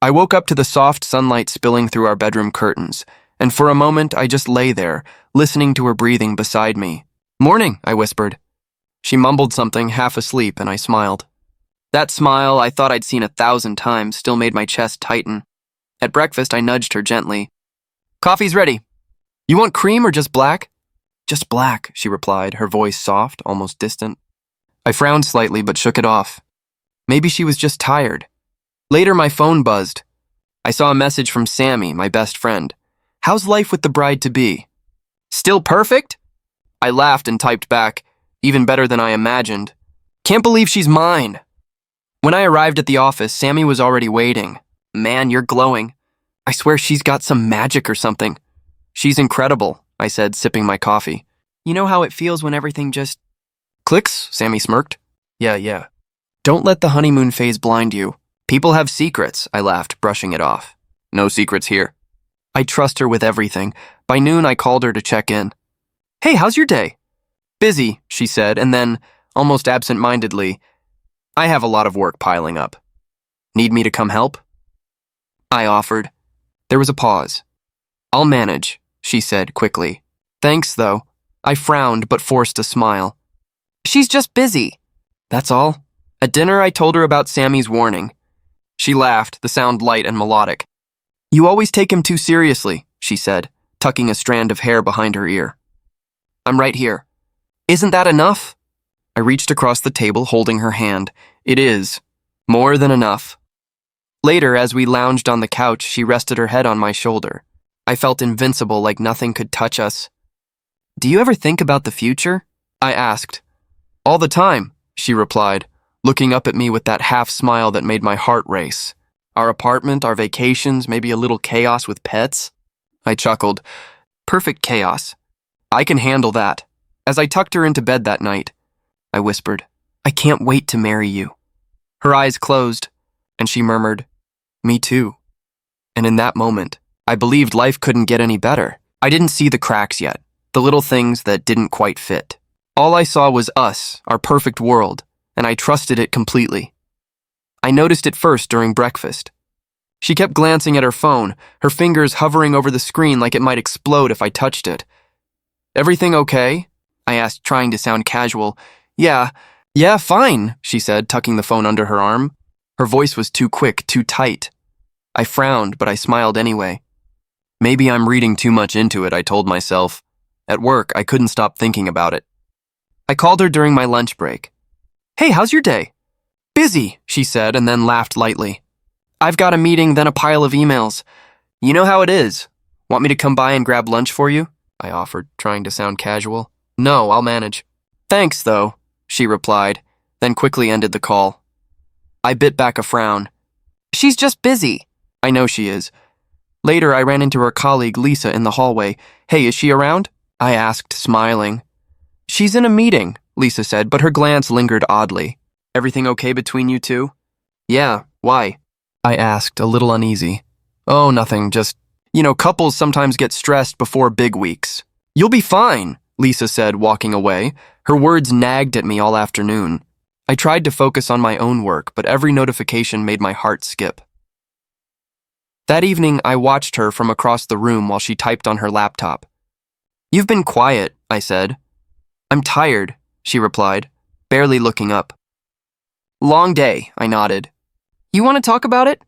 I woke up to the soft sunlight spilling through our bedroom curtains, and for a moment I just lay there, listening to her breathing beside me. "Morning," I whispered. She mumbled something, half asleep, and I smiled. That smile I thought I'd seen 1,000 times still made my chest tighten. At breakfast, I nudged her gently. "Coffee's ready. You want cream or just black?" "Just black," she replied, her voice soft, almost distant. I frowned slightly but shook it off. Maybe she was just tired. Later, my phone buzzed. I saw a message from Sammy, my best friend. "How's life with the bride-to-be?" "Still perfect?" I laughed and typed back, "Even better than I imagined. Can't believe she's mine." When I arrived at the office, Sammy was already waiting. "Man, you're glowing. I swear she's got some magic or something." "She's incredible," I said, sipping my coffee. "You know how it feels when everything just clicks?" Sammy smirked. Yeah. "Don't let the honeymoon phase blind you. People have secrets," I laughed, brushing it off. "No secrets here." I trust her with everything. By noon, I called her to check in. "Hey, how's your day?" "Busy," she said, and then, almost absent-mindedly, "I have a lot of work piling up. Need me to come help?" I offered. There was a pause. "I'll manage," she said quickly. "Thanks, though." I frowned but forced a smile. "She's just busy." "That's all?" At dinner, I told her about Sammy's warning. She laughed, the sound light and melodic. "You always take him too seriously," she said, tucking a strand of hair behind her ear. "I'm right here." "Isn't that enough?" I reached across the table, holding her hand. "It is. More than enough." Later, as we lounged on the couch, she rested her head on my shoulder. I felt invincible, like nothing could touch us. "Do you ever think about the future?" I asked. "All the time," she replied, looking up at me with that half smile that made my heart race. "Our apartment, our vacations, maybe a little chaos with pets?" I chuckled. "Perfect chaos. I can handle that." As I tucked her into bed that night, I whispered, "I can't wait to marry you." Her eyes closed, and she murmured, "Me too." And in that moment, I believed life couldn't get any better. I didn't see the cracks yet, the little things that didn't quite fit. All I saw was us, our perfect world, and I trusted it completely. I noticed it first during breakfast. She kept glancing at her phone, her fingers hovering over the screen like it might explode if I touched it. "Everything okay?" I asked, trying to sound casual. Yeah, fine," she said, tucking the phone under her arm. Her voice was too quick, too tight. I frowned, but I smiled anyway. Maybe I'm reading too much into it, I told myself. At work, I couldn't stop thinking about it. I called her during my lunch break. "Hey, how's your day?" "Busy," she said, and then laughed lightly. "I've got a meeting, then a pile of emails. You know how it is. Want me to come by and grab lunch for you?" I offered, trying to sound casual. "No, I'll manage." "Thanks, though," she replied, then quickly ended the call. I bit back a frown. "She's just busy." "I know she is." Later, I ran into her colleague, Lisa, in the hallway. "Hey, is she around?" I asked, smiling. "She's in a meeting," Lisa said, but her glance lingered oddly. "Everything okay between you two?" "Yeah, why?" I asked, a little uneasy. "Oh, nothing, just, couples sometimes get stressed before big weeks." "You'll be fine," Lisa said, walking away. Her words nagged at me all afternoon. I tried to focus on my own work, but every notification made my heart skip. That evening, I watched her from across the room while she typed on her laptop. "You've been quiet," I said. "I'm tired," she replied, barely looking up. "Long day," I nodded. "You want to talk about it?"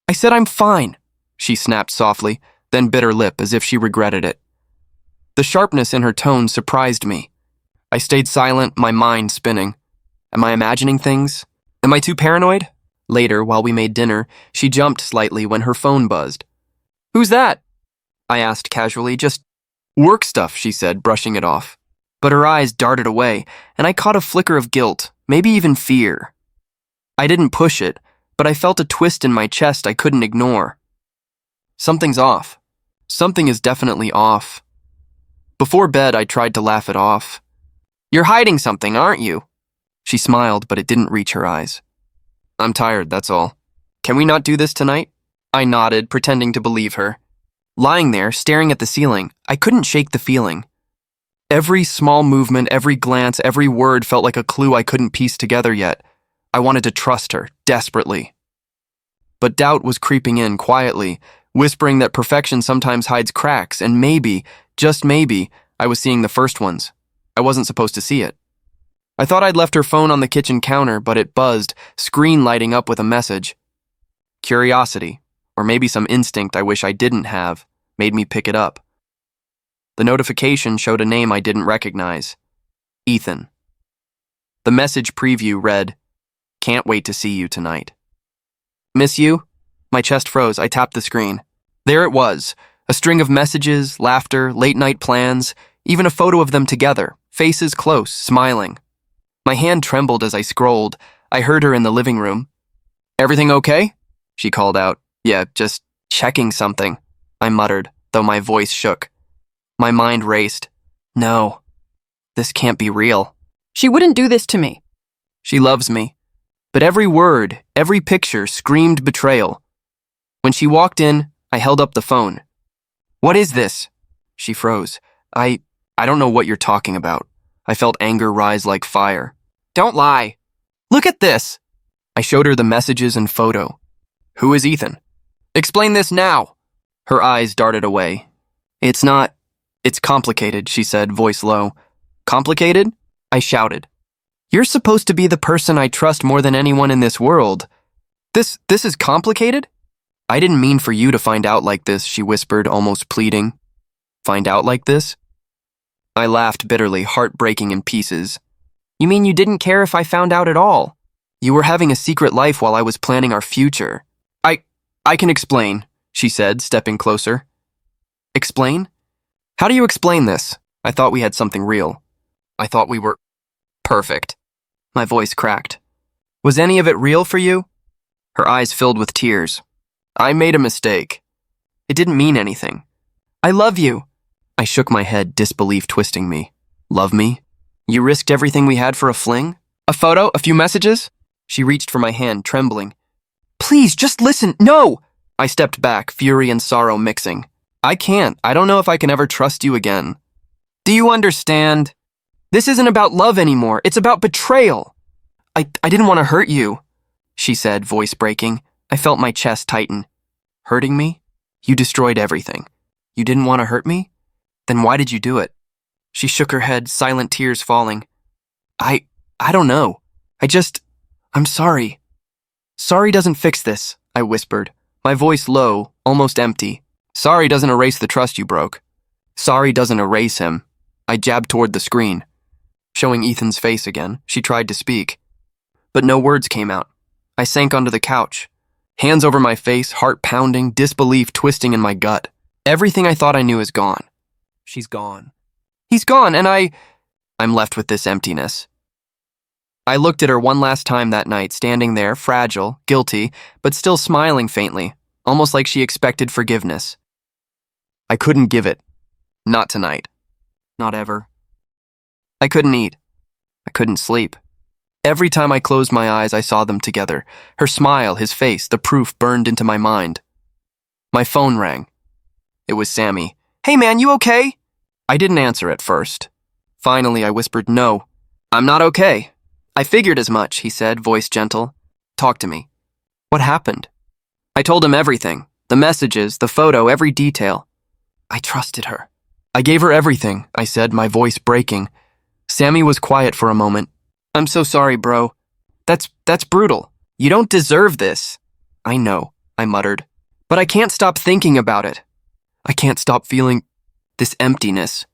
I said I'm fine, she snapped softly, then bit her lip as if she regretted it. The sharpness in her tone surprised me. I stayed silent, my mind spinning. Am I imagining things? Am I too paranoid? Later, while we made dinner, she jumped slightly when her phone buzzed. "Who's that?" I asked casually. "Just work stuff," she said, brushing it off. But her eyes darted away, and I caught a flicker of guilt, maybe even fear. I didn't push it, but I felt a twist in my chest I couldn't ignore. Something's off. Something is definitely off. Before bed, I tried to laugh it off. "You're hiding something, aren't you?" She smiled, but it didn't reach her eyes. "I'm tired, that's all. Can we not do this tonight?" I nodded, pretending to believe her. Lying there, staring at the ceiling, I couldn't shake the feeling. Every small movement, every glance, every word felt like a clue I couldn't piece together yet. I wanted to trust her, desperately. but doubt was creeping in quietly, whispering that perfection sometimes hides cracks, and maybe, just maybe, I was seeing the first ones. I wasn't supposed to see it. I thought I'd left her phone on the kitchen counter, but it buzzed, screen lighting up with a message. Curiosity, or maybe some instinct I wish I didn't have, made me pick it up. The notification showed a name I didn't recognize. Ethan. The message preview read, "Can't wait to see you tonight." "Miss you?" My chest froze. I tapped the screen. There it was, a string of messages, laughter, late-night plans, even a photo of them together, faces close, smiling. My hand trembled as I scrolled. I heard her in the living room. "Everything okay?" she called out. "Yeah, just checking something," I muttered, though my voice shook. My mind raced. No, this can't be real. She wouldn't do this to me. She loves me. But every word, every picture screamed betrayal. When she walked in, I held up the phone. "What is this?" She froze. I don't know what you're talking about." I felt anger rise like fire. "Don't lie. Look at this." I showed her the messages and photo. "Who is Ethan?" "Explain this now." Her eyes darted away. It's complicated," she said, voice low. "Complicated?" I shouted. "You're supposed to be the person I trust more than anyone in this world. This is complicated?" "I didn't mean for you to find out like this," she whispered, almost pleading. "Find out like this?" I laughed bitterly, heart breaking in pieces. "You mean you didn't care if I found out at all? You were having a secret life while I was planning our future." I can explain," she said, stepping closer. "Explain? How do you explain this? I thought we had something real. I thought we were perfect." My voice cracked. "Was any of it real for you?" Her eyes filled with tears. "I made a mistake. It didn't mean anything. I love you." I shook my head, disbelief twisting me. "Love me? You risked everything we had for a fling? A photo? A few messages?" She reached for my hand, trembling. "Please, just listen. No!" I stepped back, fury and sorrow mixing. "I can't. I don't know if I can ever trust you again. Do you understand? This isn't about love anymore. It's about betrayal." I didn't want to hurt you," she said, voice breaking. I felt my chest tighten. "Hurting me? You destroyed everything. You didn't want to hurt me? Then why did you do it?" She shook her head, silent tears falling. I don't know. I'm sorry." "Sorry doesn't fix this," I whispered, my voice low, almost empty. "Sorry doesn't erase the trust you broke. Sorry doesn't erase him." I jabbed toward the screen. Showing Ethan's face again, she tried to speak. But no words came out. I sank onto the couch, hands over my face, heart pounding, disbelief twisting in my gut. Everything I thought I knew is gone. She's gone. He's gone, and I'm left with this emptiness. I looked at her one last time that night, standing there, fragile, guilty, but still smiling faintly, almost like she expected forgiveness. I couldn't give it. Not tonight. Not ever. I couldn't eat. I couldn't sleep. Every time I closed my eyes, I saw them together. Her smile, his face, the proof burned into my mind. My phone rang. It was Sammy. "Hey man, you okay?" I didn't answer at first. Finally, I whispered, "No, I'm not okay." "I figured as much," he said, voice gentle. "Talk to me. What happened?" I told him everything. The messages, the photo, every detail. I trusted her. I gave her everything, I said, my voice breaking. Sammy was quiet for a moment. "I'm so sorry, bro. That's brutal. You don't deserve this." "I know," I muttered. "But I can't stop thinking about it. I can't stop feeling this emptiness."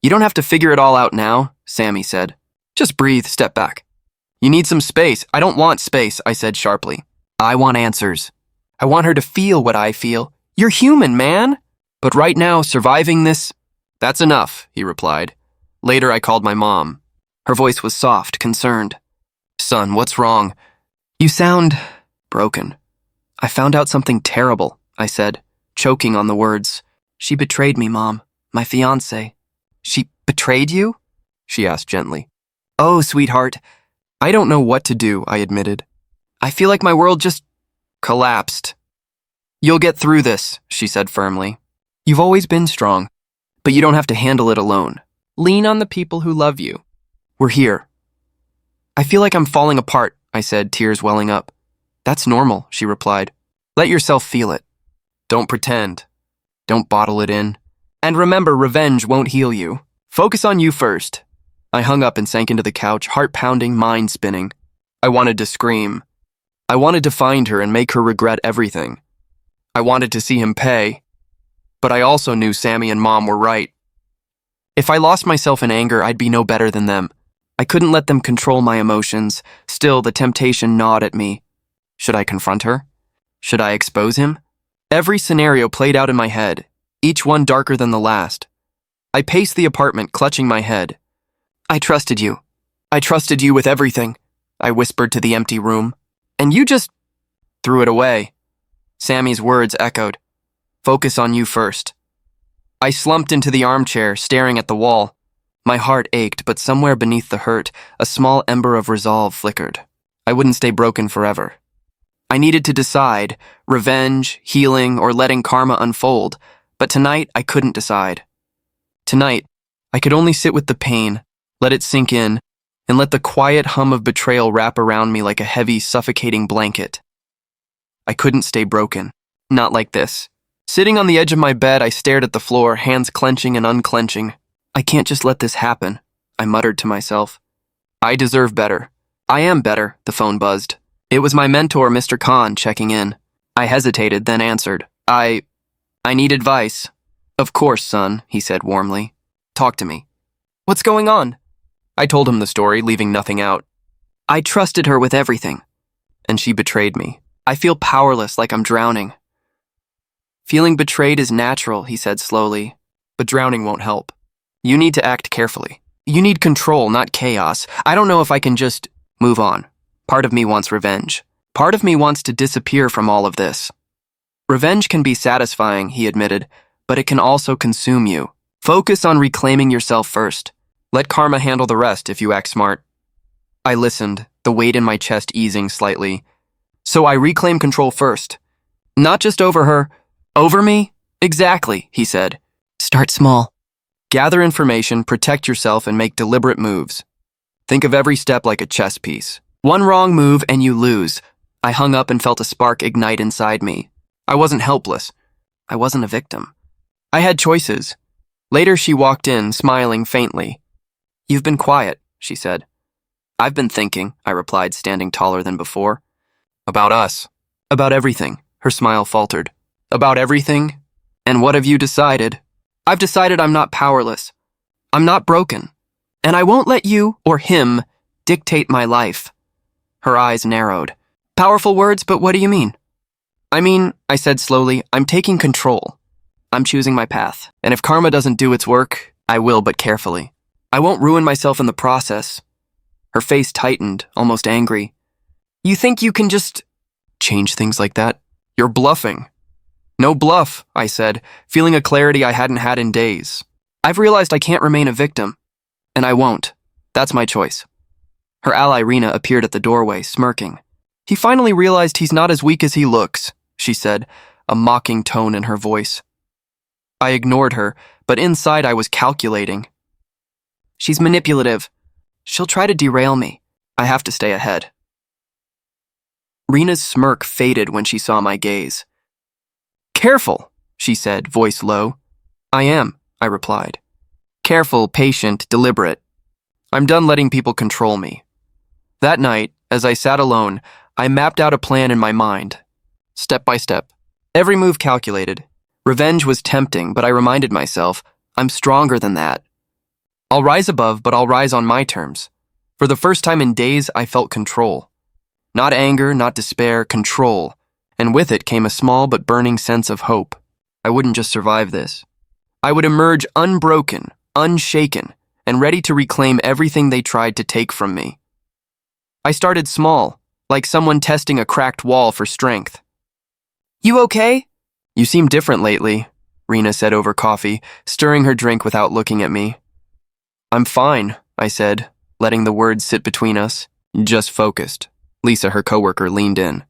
"You don't have to figure it all out now," Sammy said. "Just breathe, step back." "You need some space." "I don't want space," I said sharply. "I want answers. I want her to feel what I feel. You're human, man. But right now, surviving this..." "That's enough," he replied. Later, I called my mom. Her voice was soft, concerned. "Son, what's wrong?" "You sound broken." "I found out something terrible," I said, choking on the words. "She betrayed me, Mom. My fiancé." "She betrayed you?" she asked gently. "Oh, sweetheart. I don't know what to do," I admitted. "I feel like my world just collapsed." "You'll get through this," she said firmly. "You've always been strong, but you don't have to handle it alone. Lean on the people who love you. We're here." "I feel like I'm falling apart," I said, tears welling up. "That's normal," she replied. Let yourself feel it. Don't pretend. Don't bottle it in. And remember, revenge won't heal you. Focus on you first. I hung up and sank into the couch, heart pounding, mind spinning. I wanted to scream. I wanted to find her and make her regret everything. I wanted to see him pay. But I also knew Sammy and Mom were right. If I lost myself in anger, I'd be no better than them. I couldn't let them control my emotions. Still, the temptation gnawed at me. Should I confront her? Should I expose him? Every scenario played out in my head, each one darker than the last. I paced the apartment, clutching my head. I trusted you. I trusted you with everything, I whispered to the empty room. And you just threw it away. Sammy's words echoed. Focus on you first. I slumped into the armchair, staring at the wall. My heart ached, but somewhere beneath the hurt, a small ember of resolve flickered. I wouldn't stay broken forever. I needed to decide, revenge, healing, or letting karma unfold, but tonight I couldn't decide. Tonight, I could only sit with the pain, let it sink in, and let the quiet hum of betrayal wrap around me like a heavy, suffocating blanket. I couldn't stay broken. Not like this. Sitting on the edge of my bed, I stared at the floor, hands clenching and unclenching. I can't just let this happen, I muttered to myself. I deserve better. I am better, the phone buzzed. It was my mentor, Mr. Khan, checking in. I hesitated, then answered. I need advice. Of course, son, he said warmly. Talk to me. What's going on? I told him the story, leaving nothing out. I trusted her with everything, and she betrayed me. I feel powerless, like I'm drowning. Feeling betrayed is natural, he said slowly, but drowning won't help. You need to act carefully. You need control, not chaos. I don't know if I can just move on. Part of me wants revenge. Part of me wants to disappear from all of this. Revenge can be satisfying, he admitted, but it can also consume you. Focus on reclaiming yourself first. Let karma handle the rest if you act smart. I listened, the weight in my chest easing slightly. So I reclaim control first. Not just over her. Over me? Exactly, he said. Start small. Gather information, protect yourself, and make deliberate moves. Think of every step like a chess piece. One wrong move and you lose. I hung up and felt a spark ignite inside me. I wasn't helpless. I wasn't a victim. I had choices. Later she walked in, smiling faintly. You've been quiet, she said. I've been thinking, I replied, standing taller than before. About us. About everything, her smile faltered. About everything? And what have you decided? I've decided I'm not powerless. I'm not broken. And I won't let you, or him, dictate my life. Her eyes narrowed. Powerful words, but what do you mean? I said slowly, I'm taking control. I'm choosing my path. And if karma doesn't do its work, I will, but carefully. I won't ruin myself in the process. Her face tightened, almost angry. You think you can just change things like that? You're bluffing. No bluff, I said, feeling a clarity I hadn't had in days. I've realized I can't remain a victim. And I won't. That's my choice. Her ally Rena appeared at the doorway, smirking. He finally realized he's not as weak as he looks, she said, a mocking tone in her voice. I ignored her, but inside I was calculating. She's manipulative. She'll try to derail me. I have to stay ahead. Rena's smirk faded when she saw my gaze. Careful, she said, voice low. I am, I replied. Careful, patient, deliberate. I'm done letting people control me. That night, as I sat alone, I mapped out a plan in my mind. Step by step. Every move calculated. Revenge was tempting, but I reminded myself, I'm stronger than that. I'll rise above, but I'll rise on my terms. For the first time in days, I felt control. Not anger, not despair, control. And with it came a small but burning sense of hope. I wouldn't just survive this. I would emerge unbroken, unshaken, and ready to reclaim everything they tried to take from me. I started small, like someone testing a cracked wall for strength. You okay? You seem different lately, Rena said over coffee, stirring her drink without looking at me. I'm fine, I said, letting the words sit between us. Just focused. Lisa, her coworker, leaned in.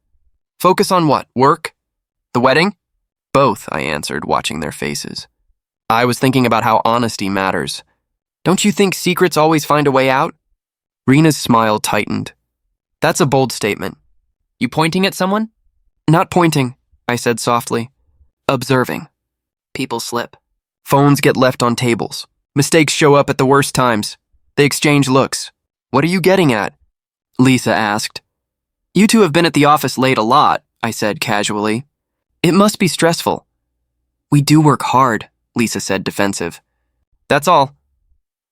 Focus on what? Work? The wedding? Both, I answered, watching their faces. I was thinking about how honesty matters. Don't you think secrets always find a way out? Rena's smile tightened. That's a bold statement. You pointing at someone? Not pointing. I said softly. Observing. People slip. Phones get left on tables. Mistakes show up at the worst times. They exchange looks. What are you getting at? Lisa asked. You two have been at the office late a lot, I said casually. It must be stressful. We do work hard, Lisa said, defensive. That's all.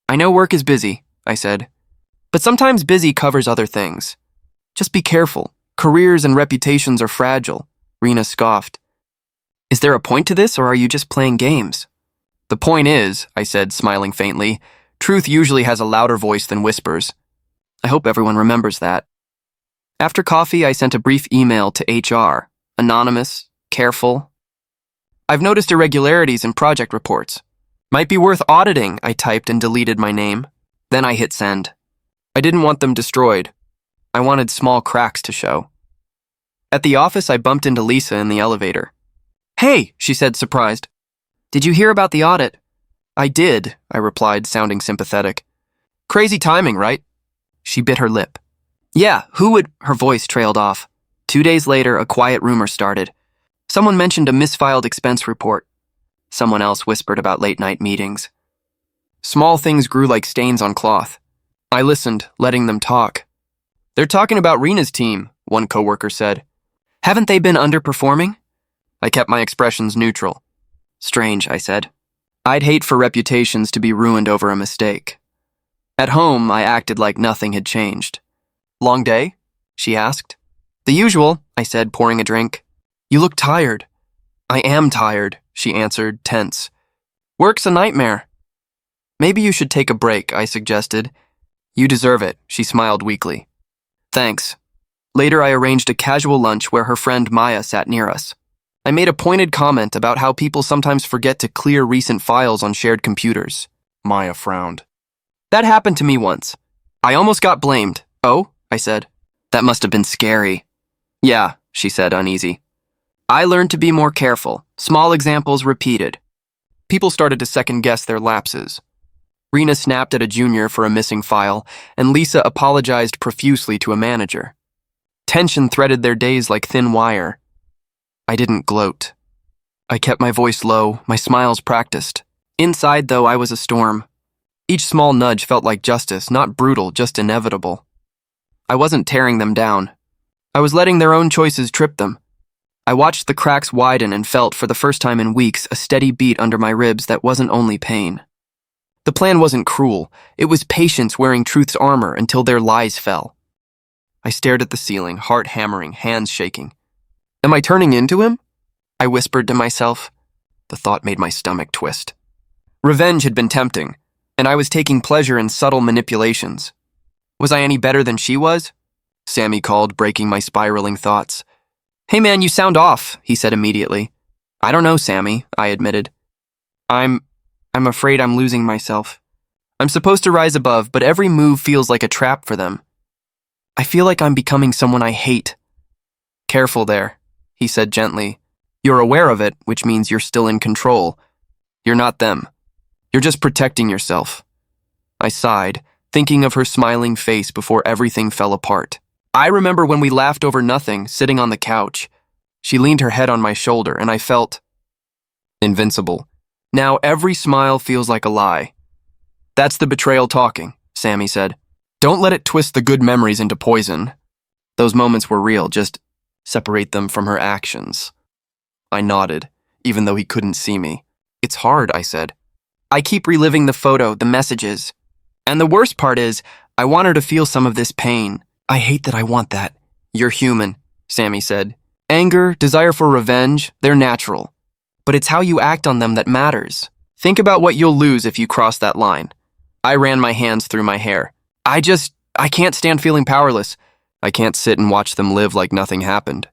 I know work is busy, I said. But sometimes busy covers other things. Just be careful. Careers and reputations are fragile, Rena scoffed. Is there a point to this, or are you just playing games? The point is, I said, smiling faintly, truth usually has a louder voice than whispers. I hope everyone remembers that. After coffee, I sent a brief email to HR, anonymous, careful. I've noticed irregularities in project reports. Might be worth auditing, I typed and deleted my name. Then I hit send. I didn't want them destroyed. I wanted small cracks to show. At the office, I bumped into Lisa in the elevator. Hey, she said, surprised. Did you hear about the audit? I did, I replied, sounding sympathetic. Crazy timing, right? She bit her lip. Yeah, who would... Her voice trailed off. 2 days later, a quiet rumor started. Someone mentioned a misfiled expense report. Someone else whispered about late-night meetings. Small things grew like stains on cloth. I listened, letting them talk. They're talking about Rena's team, one coworker said. Haven't they been underperforming? I kept my expressions neutral. Strange, I said. I'd hate for reputations to be ruined over a mistake. At home, I acted like nothing had changed. Long day? She asked. The usual, I said, pouring a drink. You look tired. I am tired, she answered, tense. Work's a nightmare. Maybe you should take a break, I suggested. You deserve it, she smiled weakly. Thanks. Later, I arranged a casual lunch where her friend Maya sat near us. I made a pointed comment about how people sometimes forget to clear recent files on shared computers. Maya frowned. That happened to me once. I almost got blamed. Oh, I said. That must have been scary. Yeah, she said, uneasy. I learned to be more careful. Small examples repeated. People started to second-guess their lapses. Rena snapped at a junior for a missing file, and Lisa apologized profusely to a manager. Tension threaded their days like thin wire. I didn't gloat. I kept my voice low, my smiles practiced. Inside, though, I was a storm. Each small nudge felt like justice, not brutal, just inevitable. I wasn't tearing them down. I was letting their own choices trip them. I watched the cracks widen and felt, for the first time in weeks, a steady beat under my ribs that wasn't only pain. The plan wasn't cruel. It was patience wearing truth's armor until their lies fell. I stared at the ceiling, heart hammering, hands shaking. Am I turning into him? I whispered to myself. The thought made my stomach twist. Revenge had been tempting, and I was taking pleasure in subtle manipulations. Was I any better than she was? Sammy called, breaking my spiraling thoughts. Hey man, you sound off, he said immediately. I don't know, Sammy, I admitted. I'm afraid I'm losing myself. I'm supposed to rise above, but every move feels like a trap for them. I feel like I'm becoming someone I hate. Careful there, he said gently. You're aware of it, which means you're still in control. You're not them. You're just protecting yourself. I sighed, thinking of her smiling face before everything fell apart. I remember when we laughed over nothing, sitting on the couch. She leaned her head on my shoulder, and I felt invincible. Now every smile feels like a lie. That's the betrayal talking, Sammy said. Don't let it twist the good memories into poison. Those moments were real, just separate them from her actions. I nodded, even though he couldn't see me. It's hard, I said. I keep reliving the photo, the messages. And the worst part is, I want her to feel some of this pain. I hate that I want that. You're human, Sammy said. Anger, desire for revenge, they're natural. But it's how you act on them that matters. Think about what you'll lose if you cross that line. I ran my hands through my hair. I can't stand feeling powerless. I can't sit and watch them live like nothing happened.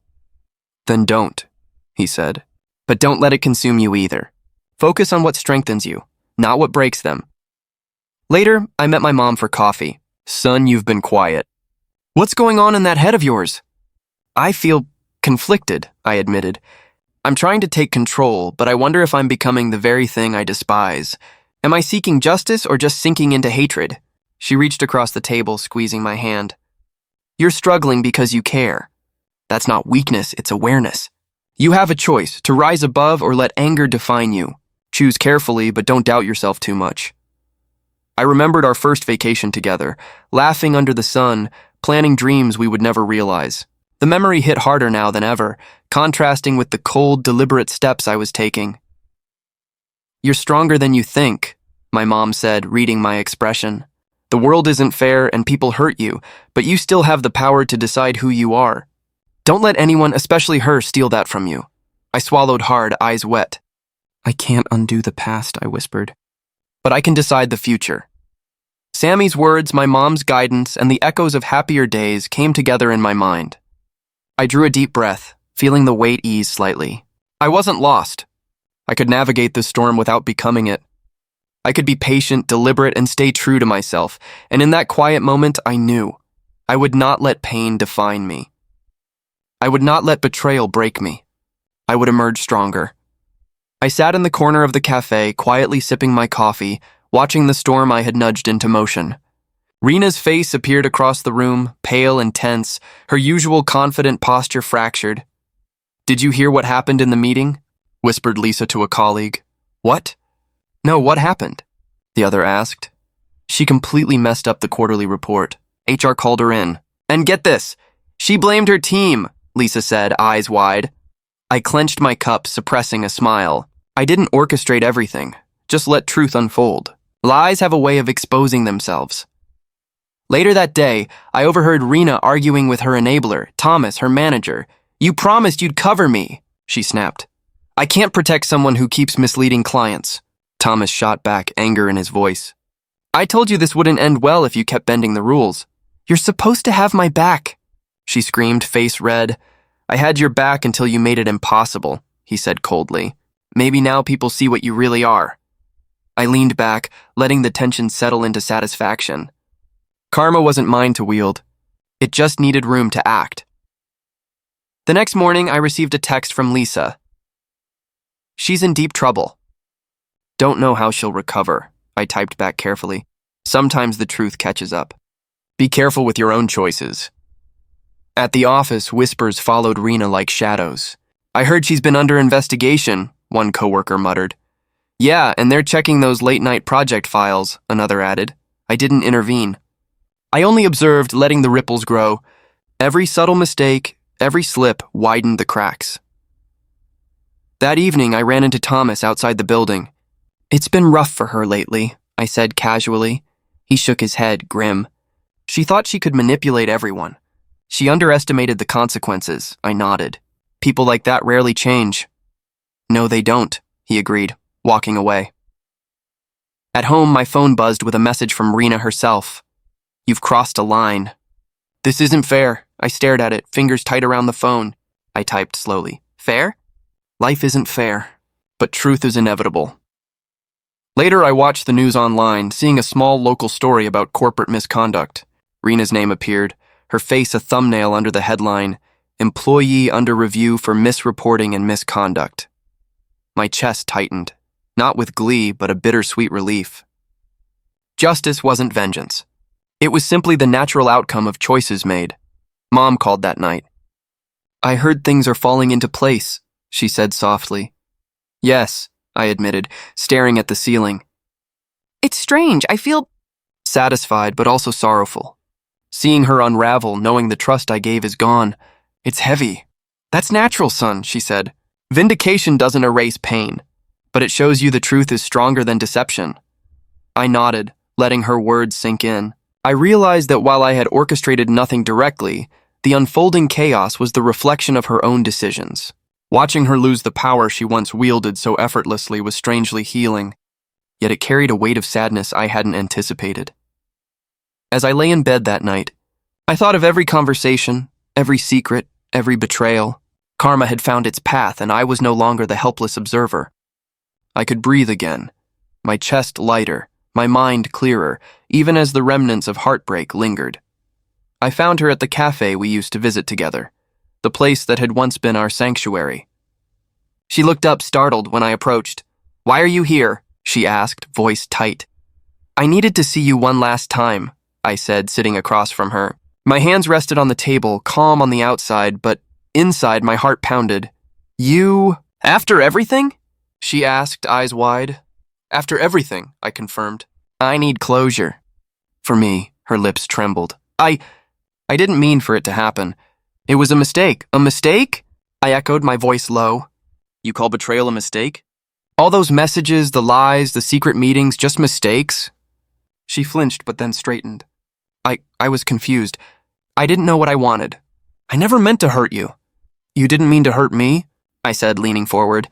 Then don't, he said. But don't let it consume you either. Focus on what strengthens you, not what breaks them. Later, I met my mom for coffee. Son, you've been quiet. What's going on in that head of yours? I feel conflicted, I admitted. I'm trying to take control, but I wonder if I'm becoming the very thing I despise. Am I seeking justice or just sinking into hatred? She reached across the table, squeezing my hand. You're struggling because you care. That's not weakness, it's awareness. You have a choice, to rise above or let anger define you. Choose carefully, but don't doubt yourself too much. I remembered our first vacation together, laughing under the sun, planning dreams we would never realize. The memory hit harder now than ever, contrasting with the cold, deliberate steps I was taking. "You're stronger than you think," my mom said, reading my expression. "The world isn't fair and people hurt you, but you still have the power to decide who you are. Don't let anyone, especially her, steal that from you." I swallowed hard, eyes wet. "I can't undo the past," I whispered. "But I can decide the future." Sammy's words, my mom's guidance, and the echoes of happier days came together in my mind. I drew a deep breath, feeling the weight ease slightly. I wasn't lost. I could navigate this storm without becoming it. I could be patient, deliberate, and stay true to myself, and in that quiet moment, I knew I would not let pain define me. I would not let betrayal break me. I would emerge stronger. I sat in the corner of the cafe, quietly sipping my coffee, watching the storm I had nudged into motion. Rena's face appeared across the room, pale and tense, her usual confident posture fractured. "Did you hear what happened in the meeting?" whispered Lisa to a colleague. "What?" "No, what happened?" the other asked. She completely messed up the quarterly report. HR called her in. "And get this, she blamed her team," Lisa said, eyes wide. I clenched my cup, suppressing a smile. I didn't orchestrate everything, just let truth unfold. Lies have a way of exposing themselves. Later that day, I overheard Rena arguing with her enabler, Thomas, her manager. "You promised you'd cover me," she snapped. "I can't protect someone who keeps misleading clients." Thomas shot back, anger in his voice. "I told you this wouldn't end well if you kept bending the rules." "You're supposed to have my back," she screamed, face red. "I had your back until you made it impossible," he said coldly. "Maybe now people see what you really are." I leaned back, letting the tension settle into satisfaction. Karma wasn't mine to wield. It just needed room to act. The next morning, I received a text from Lisa. "She's in deep trouble. Don't know how she'll recover," I typed back carefully. "Sometimes the truth catches up. Be careful with your own choices." At the office, whispers followed Rena like shadows. "I heard she's been under investigation," one coworker muttered. "Yeah, and they're checking those late-night project files," another added. I didn't intervene. I only observed, letting the ripples grow. Every subtle mistake, every slip widened the cracks. That evening, I ran into Thomas outside the building. "It's been rough for her lately," I said casually. He shook his head, grim. "She thought she could manipulate everyone. She underestimated the consequences," I nodded. "People like that rarely change." "No, they don't," he agreed, walking away. At home, my phone buzzed with a message from Rena herself. "You've crossed a line." "This isn't fair." I stared at it, fingers tight around the phone. I typed slowly. "Fair? Life isn't fair, but truth is inevitable." Later, I watched the news online, seeing a small local story about corporate misconduct. Rena's name appeared, her face a thumbnail under the headline, "Employee under review for misreporting and misconduct." My chest tightened, not with glee, but a bittersweet relief. Justice wasn't vengeance. It was simply the natural outcome of choices made. Mom called that night. "I heard things are falling into place," she said softly. "Yes," I admitted, staring at the ceiling. "It's strange. I feel Satisfied, but also sorrowful. Seeing her unravel, knowing the trust I gave is gone. It's heavy. "That's natural, son," she said. "Vindication doesn't erase pain, but it shows you the truth is stronger than deception." I nodded, letting her words sink in. I realized that while I had orchestrated nothing directly, the unfolding chaos was the reflection of her own decisions. Watching her lose the power she once wielded so effortlessly was strangely healing, yet it carried a weight of sadness I hadn't anticipated. As I lay in bed that night, I thought of every conversation, every secret, every betrayal. Karma had found its path, and I was no longer the helpless observer. I could breathe again, my chest lighter, my mind clearer, even as the remnants of heartbreak lingered. I found her at the cafe we used to visit together, the place that had once been our sanctuary. She looked up, startled, when I approached. "Why are you here?" she asked, voice tight. "I needed to see you one last time," I said, sitting across from her. My hands rested on the table, calm on the outside, but inside my heart pounded. You... After everything? She asked, eyes wide. After everything, I confirmed. I need closure. For me, her lips trembled. I didn't mean for it to happen. It was a mistake. A mistake? I echoed, my voice low. You call betrayal a mistake? All those messages, the lies, the secret meetings, just mistakes? She flinched, but then straightened. I was confused. I didn't know what I wanted. I never meant to hurt you. You didn't mean to hurt me? I said, leaning forward.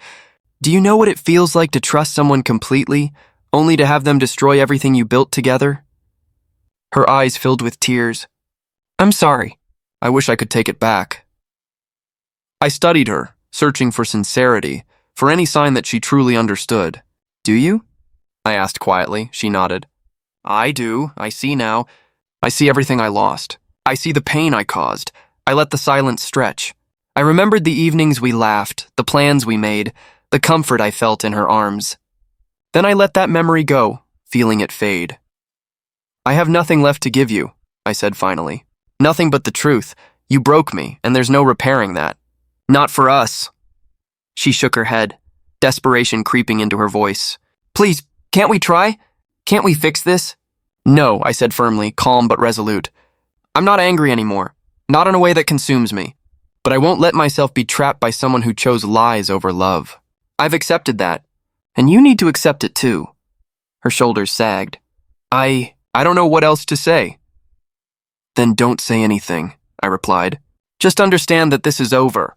Do you know what it feels like to trust someone completely, only to have them destroy everything you built together? Her eyes filled with tears. I'm sorry. I wish I could take it back. I studied her, searching for sincerity, for any sign that she truly understood. Do you? I asked quietly. She nodded. I do. I see now. I see everything I lost. I see the pain I caused. I let the silence stretch. I remembered the evenings we laughed, the plans we made, the comfort I felt in her arms. Then I let that memory go, feeling it fade. I have nothing left to give you, I said finally. Nothing but the truth. You broke me, and there's no repairing that. Not for us. She shook her head, desperation creeping into her voice. Please, can't we try? Can't we fix this? No, I said firmly, calm but resolute. I'm not angry anymore, not in a way that consumes me. But I won't let myself be trapped by someone who chose lies over love. I've accepted that, and you need to accept it too. Her shoulders sagged. I don't know what else to say. Then don't say anything, I replied. Just understand that this is over.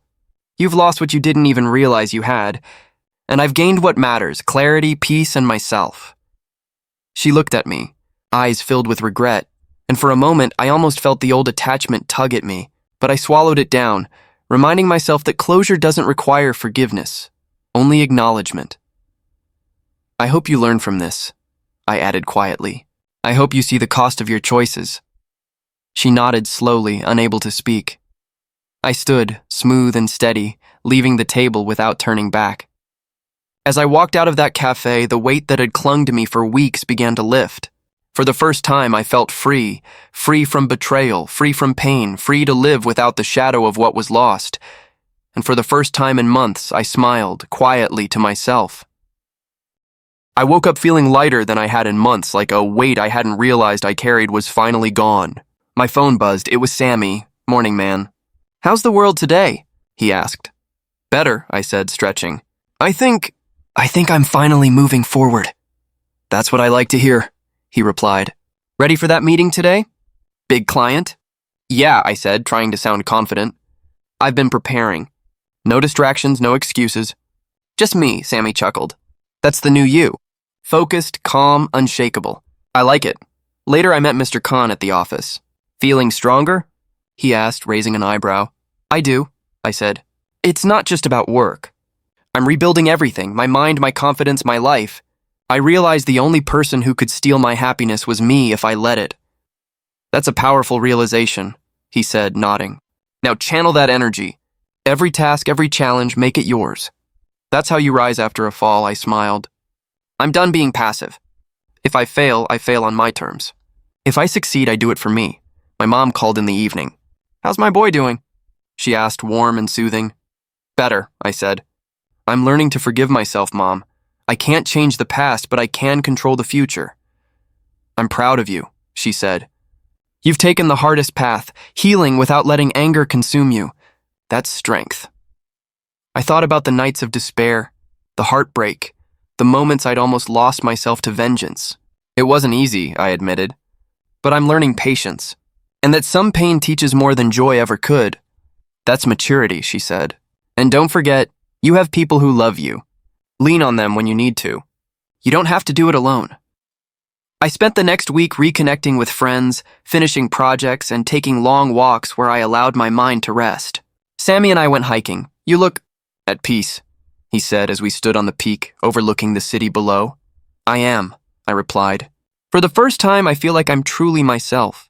You've lost what you didn't even realize you had, and I've gained what matters, clarity, peace, and myself. She looked at me, eyes filled with regret, and for a moment I almost felt the old attachment tug at me, but I swallowed it down, reminding myself that closure doesn't require forgiveness, only acknowledgement. I hope you learn from this, I added quietly. I hope you see the cost of your choices. She nodded slowly, unable to speak. I stood, smooth and steady, leaving the table without turning back. As I walked out of that cafe, the weight that had clung to me for weeks began to lift. For the first time, I felt free from betrayal, free from pain, free to live without the shadow of what was lost. And for the first time in months, I smiled, quietly, to myself. I woke up feeling lighter than I had in months, like a weight I hadn't realized I carried was finally gone. My phone buzzed. It was Sammy. Morning, man. How's the world today? He asked. Better, I said, stretching. I think I'm finally moving forward. That's what I like to hear, he replied. Ready for that meeting today? Big client? Yeah, I said, trying to sound confident. I've been preparing. No distractions, no excuses. Just me, Sammy chuckled. That's the new you. Focused, calm, unshakable. I like it. Later I met Mr. Khan at the office. Feeling stronger? He asked, raising an eyebrow. I do, I said. It's not just about work. I'm rebuilding everything, my mind, my confidence, my life. I realized the only person who could steal my happiness was me if I let it. That's a powerful realization, he said, nodding. Now channel that energy. Every task, every challenge, make it yours. That's how you rise after a fall, I smiled. I'm done being passive. If I fail on my terms. If I succeed, I do it for me. My mom called in the evening. How's my boy doing? She asked, warm and soothing. Better, I said. I'm learning to forgive myself, Mom. I can't change the past, but I can control the future. I'm proud of you, she said. You've taken the hardest path, healing without letting anger consume you. That's strength. I thought about the nights of despair, the heartbreak, the moments I'd almost lost myself to vengeance. It wasn't easy, I admitted. But I'm learning patience, and that some pain teaches more than joy ever could. That's maturity, she said. And don't forget, you have people who love you. Lean on them when you need to. You don't have to do it alone. I spent the next week reconnecting with friends, finishing projects, and taking long walks where I allowed my mind to rest. Sammy and I went hiking. You look at peace, he said as we stood on the peak, overlooking the city below. I am, I replied. For the first time, I feel like I'm truly myself.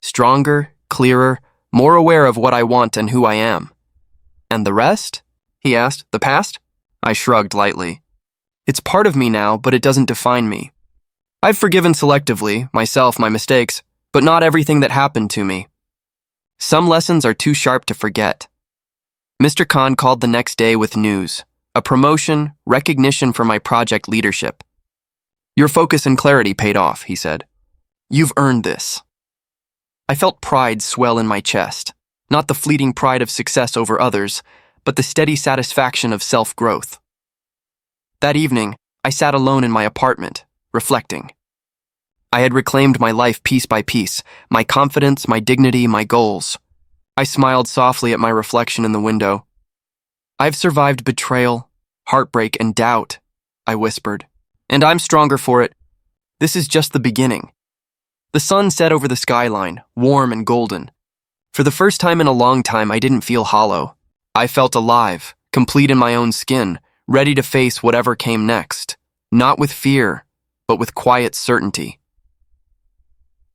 Stronger, clearer, more aware of what I want and who I am. And the rest? He asked. The past? I shrugged lightly. It's part of me now, but it doesn't define me. I've forgiven selectively, myself, my mistakes, but not everything that happened to me. Some lessons are too sharp to forget. Mr. Khan called the next day with news, a promotion, recognition for my project leadership. Your focus and clarity paid off, he said. You've earned this. I felt pride swell in my chest, not the fleeting pride of success over others, but the steady satisfaction of self-growth. That evening, I sat alone in my apartment, reflecting. I had reclaimed my life piece by piece, my confidence, my dignity, my goals. I smiled softly at my reflection in the window. I've survived betrayal, heartbreak, and doubt, I whispered, and I'm stronger for it. This is just the beginning. The sun set over the skyline, warm and golden. For the first time in a long time, I didn't feel hollow. I felt alive, complete in my own skin, ready to face whatever came next, not with fear, but with quiet certainty.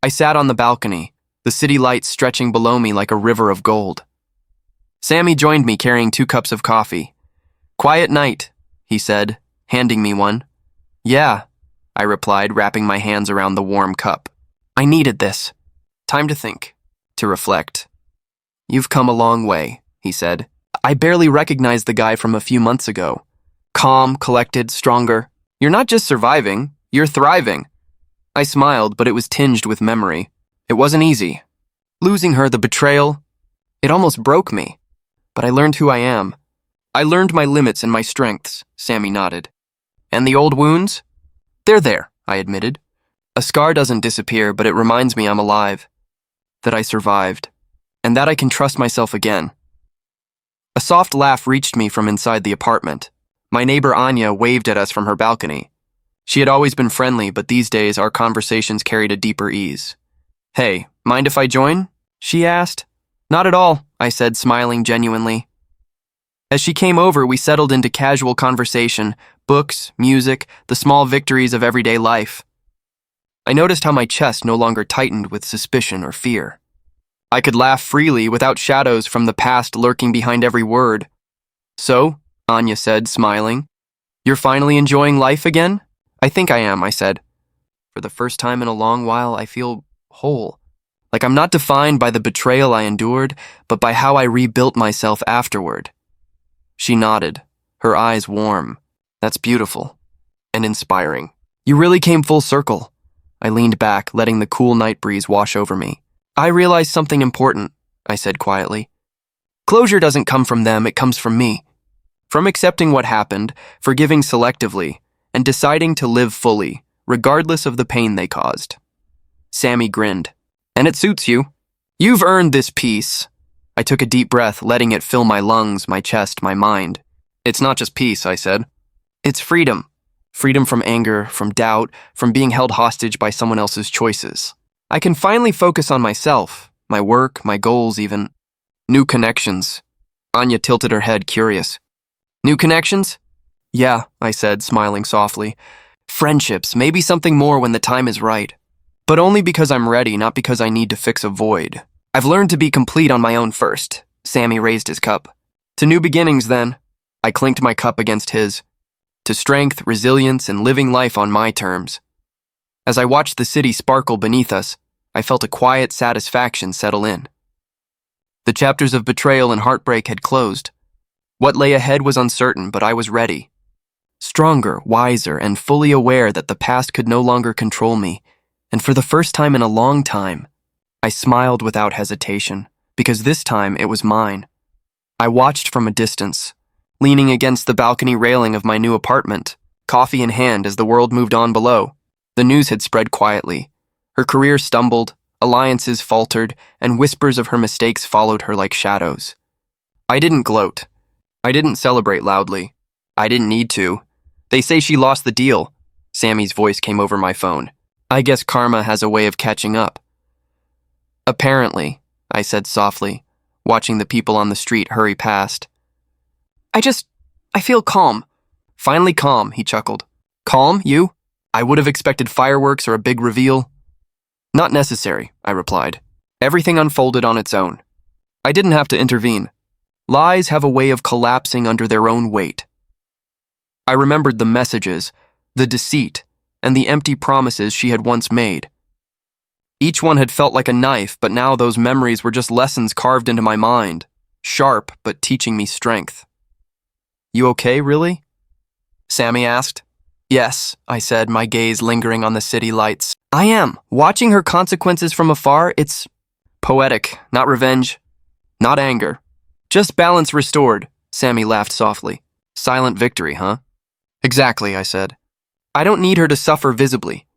I sat on the balcony, the city lights stretching below me like a river of gold. Sammy joined me carrying 2 cups of coffee. Quiet night, he said, handing me one. Yeah, I replied, wrapping my hands around the warm cup. I needed this. Time to think, to reflect. You've come a long way, he said. I barely recognized the guy from a few months ago. Calm, collected, stronger. You're not just surviving, you're thriving. I smiled, but it was tinged with memory. It wasn't easy. Losing her, the betrayal, it almost broke me. But I learned who I am. I learned my limits and my strengths, Sammy nodded. And the old wounds? They're there, I admitted. A scar doesn't disappear, but it reminds me I'm alive. That I survived. And that I can trust myself again. A soft laugh reached me from inside the apartment. My neighbor Anya waved at us from her balcony. She had always been friendly, but these days our conversations carried a deeper ease. Hey, mind if I join? She asked. Not at all, I said, smiling genuinely. As she came over, we settled into casual conversation, books, music, the small victories of everyday life. I noticed how my chest no longer tightened with suspicion or fear. I could laugh freely without shadows from the past lurking behind every word. So, Anya said, smiling, you're finally enjoying life again? I think I am, I said. For the first time in a long while, I feel whole. Like I'm not defined by the betrayal I endured, but by how I rebuilt myself afterward. She nodded, her eyes warm. That's beautiful. And inspiring. You really came full circle. I leaned back, letting the cool night breeze wash over me. I realized something important, I said quietly. Closure doesn't come from them, it comes from me. From accepting what happened, forgiving selectively, and deciding to live fully, regardless of the pain they caused. Sammy grinned. And it suits you. You've earned this peace. I took a deep breath, letting it fill my lungs, my chest, my mind. It's not just peace, I said. It's freedom. Freedom from anger, from doubt, from being held hostage by someone else's choices. I can finally focus on myself, my work, my goals even. New connections. Anya tilted her head, curious. New connections? Yeah, I said, smiling softly. Friendships, maybe something more when the time is right. But only because I'm ready, not because I need to fix a void. I've learned to be complete on my own first. Sammy raised his cup. To new beginnings, then. I clinked my cup against his. To strength, resilience, and living life on my terms. As I watched the city sparkle beneath us, I felt a quiet satisfaction settle in. The chapters of betrayal and heartbreak had closed. What lay ahead was uncertain, but I was ready. Stronger, wiser, and fully aware that the past could no longer control me. And for the first time in a long time, I smiled without hesitation, because this time it was mine. I watched from a distance, leaning against the balcony railing of my new apartment, coffee in hand as the world moved on below. The news had spread quietly. Her career stumbled, alliances faltered, and whispers of her mistakes followed her like shadows. I didn't gloat. I didn't celebrate loudly. I didn't need to. They say she lost the deal. Sammy's voice came over my phone. I guess karma has a way of catching up. Apparently, I said softly, watching the people on the street hurry past. I feel calm. Finally calm, he chuckled. Calm, you? I would have expected fireworks or a big reveal. Not necessary, I replied. Everything unfolded on its own. I didn't have to intervene. Lies have a way of collapsing under their own weight. I remembered the messages, the deceit, and the empty promises she had once made. Each one had felt like a knife, but now those memories were just lessons carved into my mind. sharp but teaching me strength. You okay, really? Sammy asked. Yes, I said, my gaze lingering on the city lights. I am. Watching her consequences from afar, it's poetic, not revenge, not anger. Just balance restored, Sammy laughed softly. Silent victory, huh? Exactly, I said. I don't need her to suffer visibly.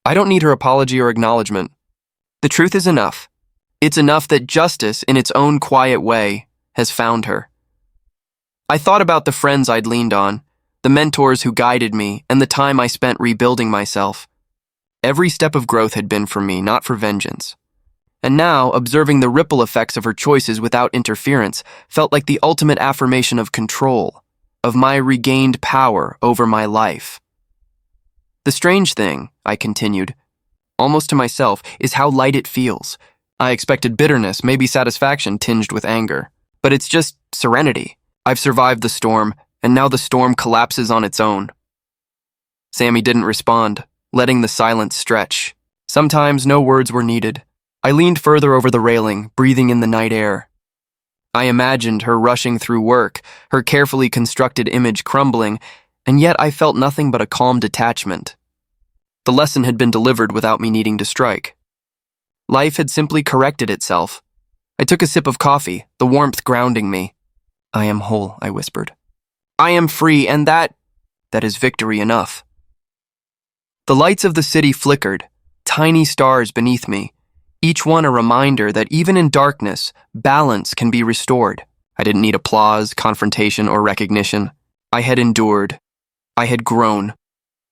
I don't need her apology or acknowledgement. The truth is enough. It's enough that justice, in its own quiet way, has found her. I thought about the friends I'd leaned on, the mentors who guided me, and the time I spent rebuilding myself. Every step of growth had been for me, not for vengeance. And now, observing the ripple effects of her choices without interference felt like the ultimate affirmation of control, of my regained power over my life. The strange thing, I continued, almost to myself, is how light it feels. I expected bitterness, maybe satisfaction tinged with anger. But it's just serenity. I've survived the storm, and now the storm collapses on its own. Sammy didn't respond, letting the silence stretch. Sometimes no words were needed. I leaned further over the railing, breathing in the night air. I imagined her rushing through work, her carefully constructed image crumbling, and yet I felt nothing but a calm detachment. The lesson had been delivered without me needing to strike. Life had simply corrected itself. I took a sip of coffee, the warmth grounding me. I am whole, I whispered. I am free, and that is victory enough. The lights of the city flickered, tiny stars beneath me, each one a reminder that even in darkness, balance can be restored. I didn't need applause, confrontation, or recognition. I had endured. I had grown.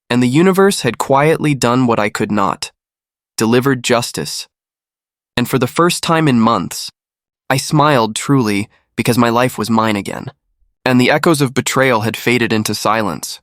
And the universe had quietly done what I could not. Delivered justice. And for the first time in months, I smiled truly because my life was mine again. And the echoes of betrayal had faded into silence.